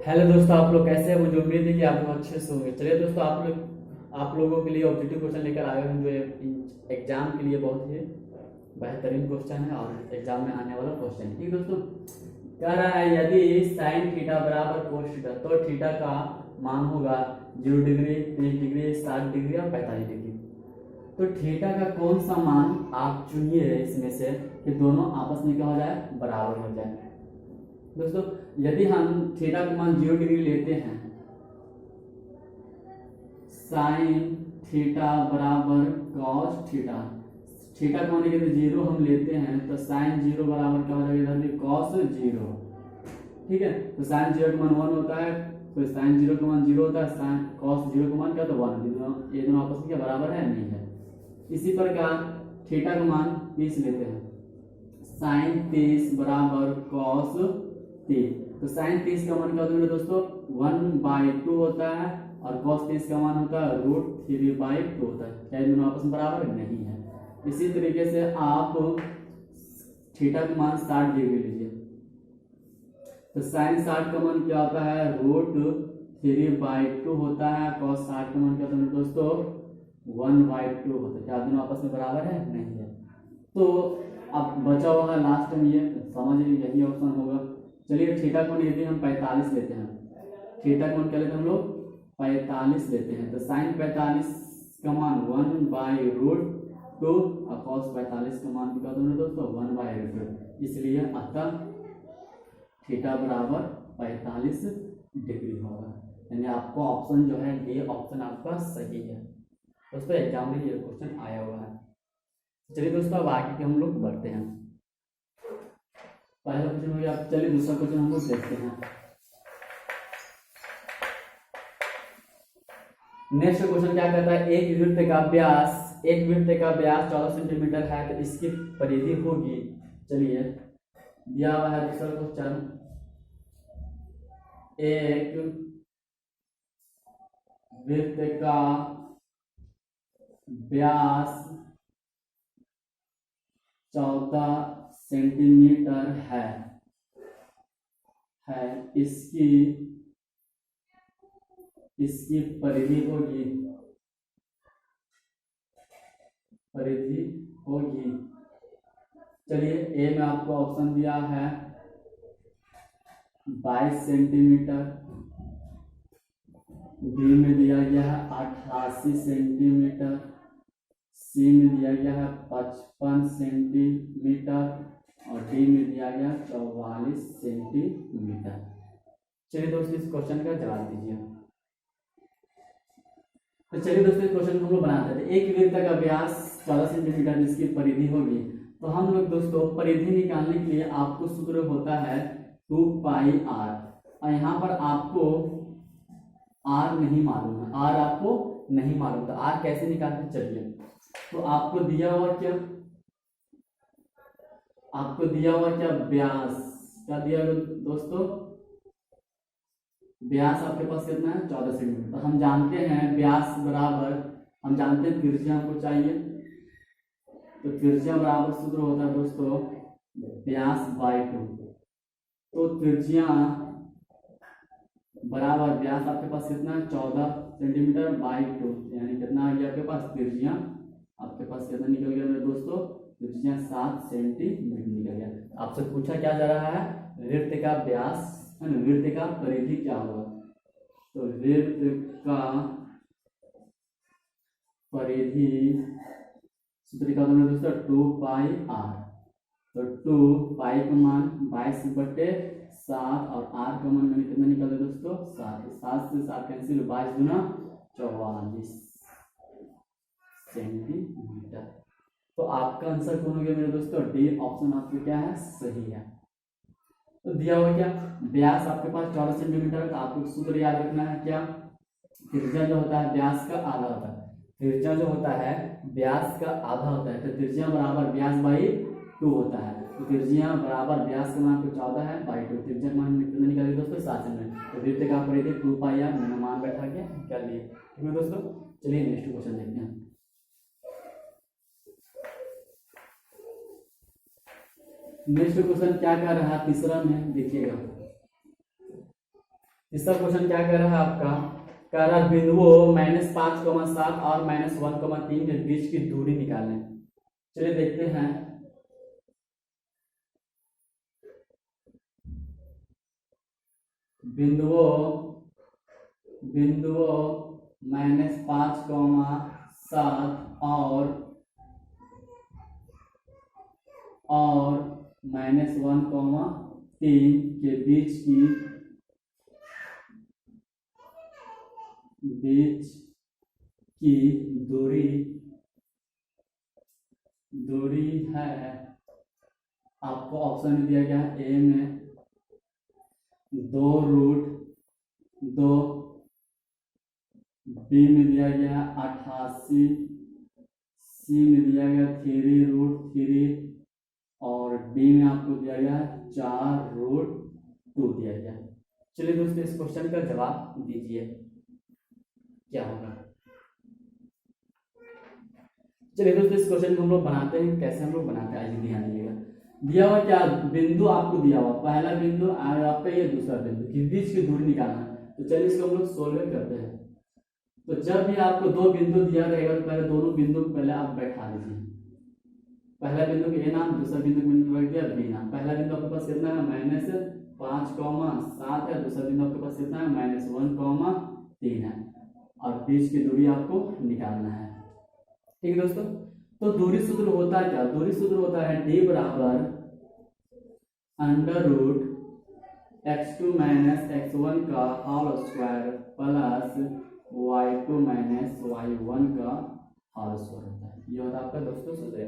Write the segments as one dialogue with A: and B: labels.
A: Hello दोस्तों, आप लोग कैसे हैं? मुझे उम्मीद है कि आप लोग अच्छे से होंगे। चलिए दोस्तों, आप लोगों के लिए ऑब्जेक्टिव क्वेश्चन लेकर आए हैं जो एग्जाम के लिए बहुत ही बेहतरीन क्वेश्चन है और एग्जाम में आने वाला क्वेश्चन है। ठीक है दोस्तों, कह रहा है यदि साइन थीटा बराबर कोस थीटा तो थीटा का मान होगा 0 डिग्री, 30 डिग्री, 60 डिग्री और 45 डिग्री। तो थीटा का कौन सा मान आप चुनिए इसमें से कि दोनों आपस में क्या हो जाए, बराबर हो जाए। दोस्तों, यदि हम थीटा का मान 0 डिग्री लेते हैं, साइन थीटा बराबर कॉस थीटा, थीटा का मान यदि 0 हम लेते हैं तो साइन 0 बराबर क्या हो जाएगा, इधर भी कॉस 0। ठीक है, तो साइन 0 का मान 1 होता है, तो साइन 0 का मान 0 होता है, साइन कॉस 0 का मान क्या होता है 1। ये दोनों आपस में क्या बराबर है, नहीं है। इसी प्रकार थीटा का मान 30 लेते हैं, साइन 30 बराबर कॉस 30, तो साइन 30 का मान क्या होता है दोस्तों 1/2 होता है और cos 30 का मान होता है √3/2 होता है। क्या दोनों आपस में बराबर नहीं है। इसी तरीके से आप थीटा का मान 60 डिग्री लीजिए, तो साइन 60 का मान क्या होता है √3/2 होता है, cos 60 का मान क्या होता है दोस्तों 1/2 होता है। क्या दोनों आपस में बराबर है, नहीं है। तो अब बचा हुआ है लास्ट में, ये समझ लीजिए यही ऑप्शन होगा। चलिए थीटा कोण यदि हम 45 लेते हैं, थीटा कोण क्या लेते हैं हम लोग 45 लेते हैं, तो साइन 45 का मान 1/√2 और कॉस 45 का मान क्या होता है दोस्तों 1/√2। इसलिए अतः थीटा बराबर 45 डिग्री होगा। यानी आपको ऑप्शन जो है डी ऑप्शन आपका सही है। दोस्तों एग्जाम में ये क्वेश्चन आया हुआ है। चलिए दोस्तों, अब आगे के हम लोग बढ़ते हैं। पहला क्वेश्चन हो गया, चलिए दूसरा क्वेश्चन हम लोग देखते हैं। नेक्स्ट क्वेश्चन क्या कहता है, एक वृत्त का व्यास 14 सेंटीमीटर है तो इसकी परिधि होगी। चलिए दिया हुआ है दूसरा क्वेश्चन, एक वृत्त का व्यास 14 सेंटीमीटर है इसकी परिधि होगी। चलिए ए में आपको ऑप्शन दिया है 22 सेंटीमीटर, बी में दिया गया है 88 सेंटीमीटर, सी में दिया गया है 55 सेंटीमीटर और डी में दिया गया 44 सेंटीमीटर। चलिए दोस्तों, इस क्वेश्चन का जवाब दीजिए। तो चलिए दोस्तों, इस क्वेश्चन को हम लोग बनाते हैं। एक वृत्त का व्यास 14 सेंटीमीटर जिसकी परिधि होगी, तो हम लोग दोस्तों परिधि निकालने के लिए आपको सूत्र होता है 2πr, और यहाँ पर आपको r नहीं मालूम है, r आपको नहीं मालूम, तो r कैसे निकालते, चलिए। तो आपको दिया हुआ क्या व्यास, क्या दिया दोस्तों, व्यास आपके पास कितना है 14 सेंटीमीटर। तो हम जानते हैं व्यास बराबर, हम जानते हैं त्रिज्या हमको चाहिए, तो त्रिज्या बराबर सूत्र होता है दोस्तों व्यास बाई 2। तो त्रिज्या बराबर व्यास आपके पास कितना है 14 सेंटीमीटर बाई 2, यानी कितना आ गया आपके पास, त्रिज्या आपके पास कितना निकल गया मेरे दोस्तों, त्रिज्या 7 सेंटीमीटर निकल गया। आपसे पूछा क्या जा रहा है, वृत्त का व्यास है ना, वृत्त का परिधि क्या होगा। तो वृत्त का परिधि सूत्र का होगा दोस्तों 2πr। तो 2 का मान 22/7 और r का मान मैंने कितना निकाला दोस्तों 7, 7 से 7 कैंसिल, 22 गुना 44 सेंटीमीटर। तो आपका आंसर कौन हो गया मेरे दोस्तों, डी ऑप्शन आपका क्या है, सही है। तो दिया हुआ क्या, व्यास आपके पास 14 सेंटीमीटर, तो आपको सूत्र याद रखना है क्या, त्रिज्या जो होता है व्यास का आधा होता है, त्रिज्या जो होता है व्यास का आधा होता है, तो त्रिज्या बराबर व्यास बाई 2 होता है। तो त्रिज्या बराबर व्यास का मान 14 है बाई 2, त्रिज्या मान कितना निकालिए दोस्तों 7 सेंटीमीटर। तो वृत्त का परिधि 2πr मैंने मान बैठा के कर लिए। ठीक है दोस्तों, चलिए नेक्स्ट क्वेश्चन देखते हैं। नेक्स्ट क्वेश्चन क्या कर रहा है, तीसरा में देखिएगा, तीसरा क्वेश्चन क्या कह रहा है आपका, कह रहा है बिंदुओं -5,7 और -1,3 के बीच की दूरी निकालें। चलिए देखते हैं। बिंदुओं -5,7 और -1,3 के बीच की दूरी है। आपको ऑप्शन में दिया गया है, ए में 2√2, बी में दिया गया है 88, सी में दिया गया 3√3 और डी में आपको दिया गया है 4√2 दिया गया है। चलिए दोस्तों इस क्वेश्चन का जवाब दीजिए क्या होगा। चलिए दोस्तों इस क्वेश्चन को हम लोग बनाते हैं। कैसे हम लोग बनाते हैं आइए ध्यान दीजिएगा। दिया हुआ क्या बिंदु आपको दिया हुआ, पहला बिंदु और आपका ये दूसरा बिंदु के बीच की दूरी निकालना है। तो चलिए इसको हम लोग सोल्व करते हैं। तो जब भी आपको दो बिंदु दिया रहेगा तो पहले दोनों बिंदु को पहले आप बैठा लीजिए। पहला बिंदु के ए नाम, दूसरा बिंदु को रख दिया बी नाम। पहला बिंदु आपके पास कितना है -5,7 है, दूसरा बिंदु आपके पास कितना है -1,3 है और बीच की दूरी आपको निकालना है। ठीक है दोस्तों, तो दूरी सूत्र होता है क्या, दूरी सूत्र होता है d बराबर √x2 - x1 का whole square plus y2 - y1 का होल स्क्वायर होता है। ये होता है आपका दोस्तों सूत्र।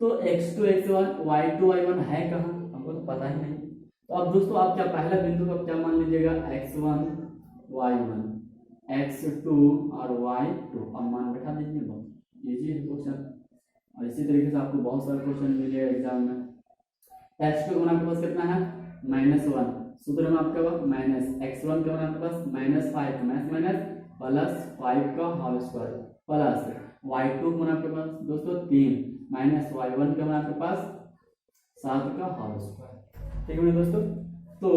A: तो x2 x1 y2 y1 है कहाँ, हमको तो पता ही नहीं। तो अब दोस्तों आप क्या पहला बिंदु का क्या मान लीजिएगा, x1 y1 x2 और y2 अब मान बैठा दीजिए। बहुत इजी है क्वेश्चन और इसी तरीके से आपको बहुत सारे क्वेश्चन मिलेगा एग्जाम में। x2 का मान आपके पास कितना है -1, सूत्र में आपका -x1 का मान आपके पास -5 प्लस 5 का होल स्क्वायर प्लस y2 का मान आपके पास दोस्तों 3 -y1 का मान आपके पास 7 का होल स्क्वायर। ठीक है दोस्तों, तो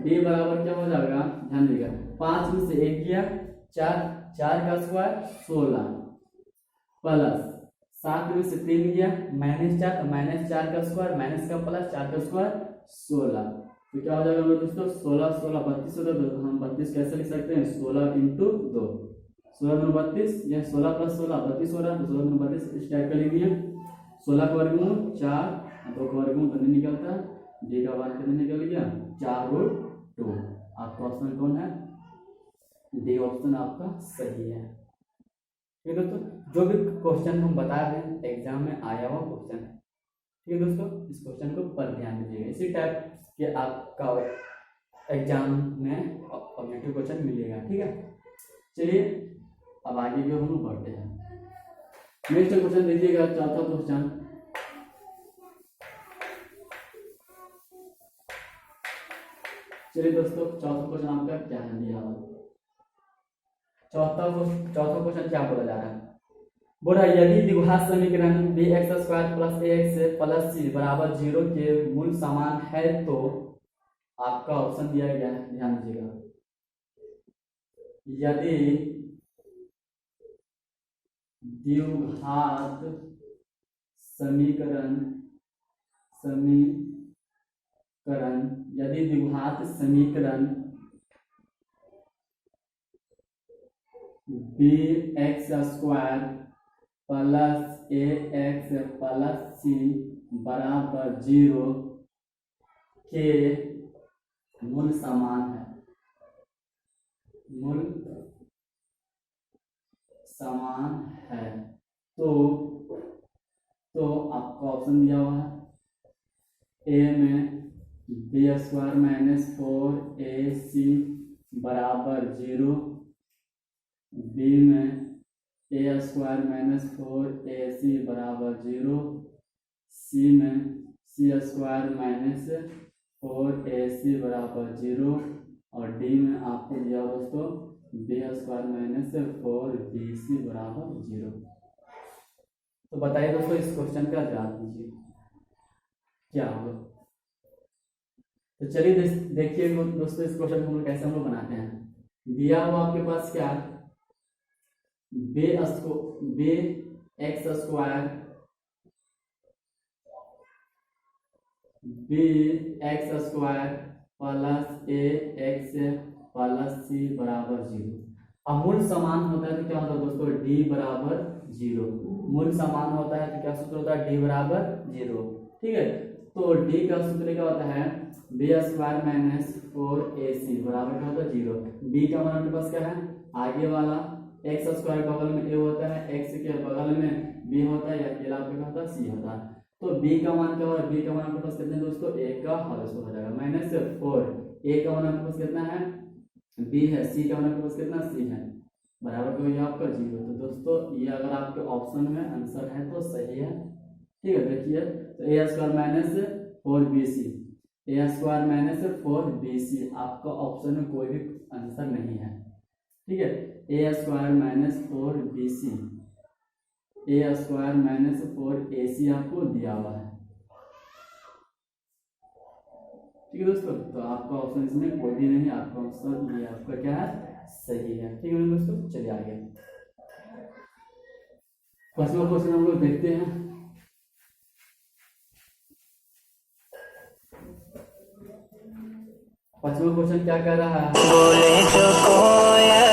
A: d बराबर क्या हो जाएगा, ध्यान दीजिएगा। 5 में से 1 गया 4 का स्क्वायर 16 प्लस 7 में से 3 गया -4 तो -4 का स्क्वायर माइनस का प्लस 4 का स्क्वायर 16। तो क्या हो जाएगा दोस्तों 16 16 32 होगा। तो हम 32 कैसे लिख सकते हैं, 16 × 2 16 दूनी 32, यह 16 + 16 32 हो रहा है। तो 16 दूनी 32 इस टाइप का लिख दिए। 16 का वर्गमूल 4, 2 का वर्गमूल तो नहीं निकलता, डी का मान कितना निकल गया 4√2। आपका ऑप्शन कौन है, डी ऑप्शन आपका सही है। ठीक है दोस्तों, जो भी क्वेश्चन हम बता रहे हैं एग्जाम में आया हुआ क्वेश्चन है। ठीक है दोस्तों, इस क्वेश्चन को पर ध्यान दीजिएगा। इसी टाइप के आपका एग्जाम में कॉम्पिटिटिव क्वेश्चन मिलेगा। ठीक है, चलिए अब आगे भी हम लोग बढ़ते हैं। नेक्स्ट क्वेश्चन देखिएगा, चौथा क्वेश्चन। चलिए दोस्तों चौथा क्वेश्चन आपका क्या है दिया हुआ। चौथा क्वेश्चन क्या बोला जा रहा है, बोला यदि द्विघात समीकरण bx² + ax + c बराबर 0 के मूल समान है तो आपका ऑप्शन दिया गया है, ध्यान दीजिएगा। यदि द्विघात समीकरण bx² + ax + c बराबर 0 के मूल समान है तो आपका ऑप्शन दिया हुआ है, ए में b² - 4ac बराबर 0, बी में a² - 4ac बराबर 0, सी में c² - 4ac बराबर 0 और डी में आपको दिया दोस्तों b² - 4bc बराबर 0। तो बताइए दोस्तों इस क्वेश्चन का जवाब दीजिए क्या होगा। तो चलिए देखिए दोस्तों इस क्वेश्चन को हम लोग कैसे हम लोग बनाते हैं। दिया हुआ आपके पास क्या, बे एक्स स्क्वायर प्लस ए एक्स प्लस सी बराबर 0। अब मूल समान होता है तो क्या होता है दोस्तों, डी बराबर 0। मूल समान होता है तो क्या सूत्र होता है, डी बराबर 0। ठीक है, तो डी का सूत्र क्या होता है, बी स्क्वायर माइनस 4ac बराबर क्या होता है 0। बी का मान आपके पास क्या है, आगे वाला एक्स स्क्वायर बगल में ए होता है, एक्स के बगल में बी होता है, या अकेला आपके क्या होता है सी होता है। तो बी का मान क्या होगा, बी का मान आपके पास कितने दोस्तों, ए का होल स्क्वायर हो जाएगा माइनस 4। ए का मान आपके पास कितना है, बी है, सी का मान आपके पास कितना, सी है, बराबर क्या हो जाएगा आपका 0। तो दोस्तों ये अगर आपके ऑप्शन में आंसर है तो सही है। ठीक है, देखिए तो ए स्क्वायर माइनस 4bc, ए स्क्वायर माइनस 4bc आपका ऑप्शन में कोई भी आंसर नहीं है। ठीक है, ए स्क्वायर माइनस 4bc, ए स्क्वायर माइनस 4ac आपको दिया हुआ है। ठीक है दोस्तों, तो आपका ऑप्शन इसमें कोई भी नहीं, आपका ऑप्शन ये आपका क्या है, सही है। ठीक है दोस्तों, चलिए आगे पांचवा क्वेश्चन हम लोग देखते हैं। पांचवा क्वेश्चन क्या कह रहा है, बोले तो कोयल